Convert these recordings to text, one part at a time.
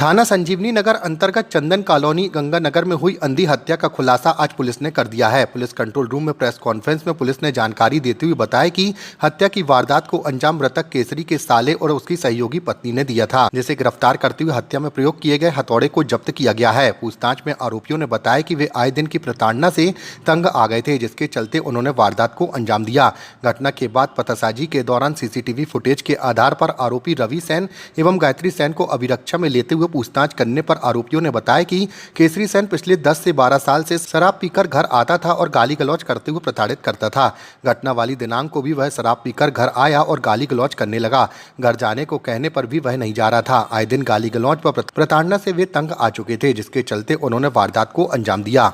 थाना संजीवनी नगर अंतर्गत चंदन कॉलोनी गंगानगर में हुई अंधी हत्या का खुलासा आज पुलिस ने कर दिया है। पुलिस कंट्रोल रूम में प्रेस कॉन्फ्रेंस में पुलिस ने जानकारी देते हुए बताया कि हत्या की वारदात को अंजाम मृतक केसरी के साले और उसकी सहयोगी पत्नी ने दिया था, जिसे गिरफ्तार करते हुए हत्या में प्रयोग किए गए हथौड़े को जब्त किया गया है। पूछताछ में आरोपियों ने बताया कि वे आए दिन की प्रताड़ना से तंग आ गए थे, जिसके चलते उन्होंने वारदात को अंजाम दिया। घटना के बाद पतासाजी के दौरान सीसीटीवी फुटेज के आधार पर आरोपी रवि सेन एवं गायत्री सेन को अभिरक्षा में लेते हुए पूछताछ करने पर आरोपियों ने बताया कि केसरी सेन पिछले 10 से 12 साल से शराब पीकर घर आता था और गाली गलौज करते हुए प्रताड़ित करता था। घटना वाली दिनांक को भी वह शराब पीकर घर आया और गाली गलौज करने लगा। घर जाने को कहने पर भी वह नहीं जा रहा था। आए दिन गाली गलौज पर प्रताड़ना से वे तंग आ चुके थे, जिसके चलते उन्होंने वारदात को अंजाम दिया।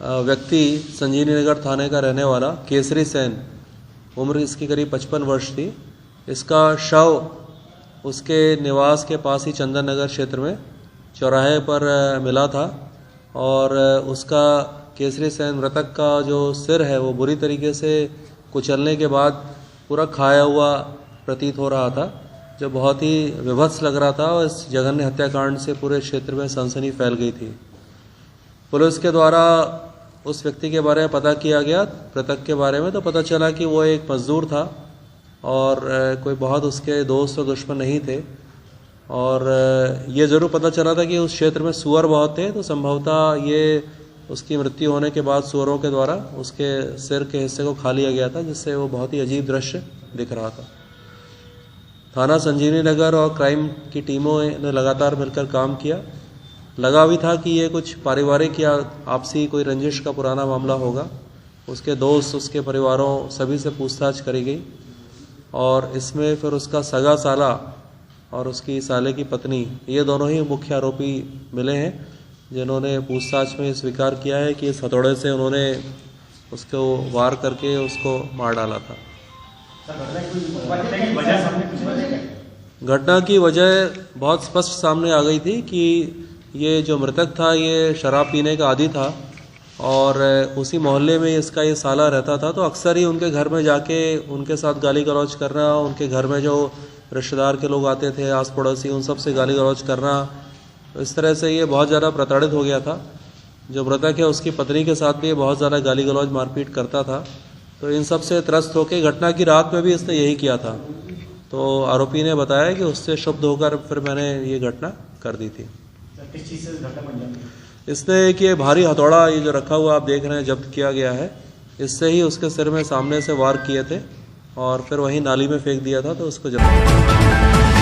व्यक्ति संजीवनी नगर थाने का रहने वाला केसरी सेन, उम्र इसकी करीब 55 वर्ष थी। इसका शव उसके निवास के पास ही चंदन नगर क्षेत्र में चौराहे पर मिला था और उसका केसरी सेन मृतक का जो सिर है वो बुरी तरीके से कुचलने के बाद पूरा खाया हुआ प्रतीत हो रहा था, जो बहुत ही विभत्स लग रहा था और इस जघन्य हत्याकांड से पूरे क्षेत्र में सनसनी फैल गई थी। पुलिस के द्वारा उस व्यक्ति के बारे में पता किया गया, मृतक के बारे में, तो पता चला कि वो एक मजदूर था और कोई बहुत उसके दोस्त और दुश्मन नहीं थे। और ये ज़रूर पता चला था कि उस क्षेत्र में सूअर बहुत थे, तो संभवतः ये उसकी मृत्यु होने के बाद सूअरों के द्वारा उसके सिर के हिस्से को खा लिया गया था, जिससे वो बहुत ही अजीब दृश्य दिख रहा था। थाना संजीवनी नगर और क्राइम की टीमों ने लगातार मिलकर काम किया। लगा भी था कि ये कुछ पारिवारिक या आपसी कोई रंजिश का पुराना मामला होगा। उसके दोस्त, उसके परिवारों सभी से पूछताछ करी गई और इसमें फिर उसका सगा साला और उसकी साले की पत्नी, ये दोनों ही मुख्य आरोपी मिले हैं, जिन्होंने पूछताछ में स्वीकार किया है कि इस हथौड़े से उन्होंने उसको वार करके उसको मार डाला था। घटना की वजह बहुत स्पष्ट सामने आ गई थी कि ये जो मृतक था ये शराब पीने का आदी था और उसी मोहल्ले में इसका ये साला रहता था, तो अक्सर ही उनके घर में जाके उनके साथ गाली गलौज करना, उनके घर में जो रिश्तेदार के लोग आते थे, आस पड़ोसी, उन सब से गाली गलौज करना, इस तरह से ये बहुत ज़्यादा प्रताड़ित हो गया था। जो मृतक है उसकी पत्नी के साथ भी बहुत ज़्यादा गाली गलौज मारपीट करता था, तो इन सब से त्रस्त होकर घटना की रात में भी इसने यही किया था। तो आरोपी ने बताया कि उससे क्षुब्ध होकर फिर मैंने ये घटना कर दी थी। किस चीज़ से घटना बन जाती है? इसने कि भारी हथौड़ा ये जो रखा हुआ आप देख रहे हैं जब्त किया गया है, इससे ही उसके सिर में सामने से वार किए थे और फिर वहीं नाली में फेंक दिया था, तो उसको जब्त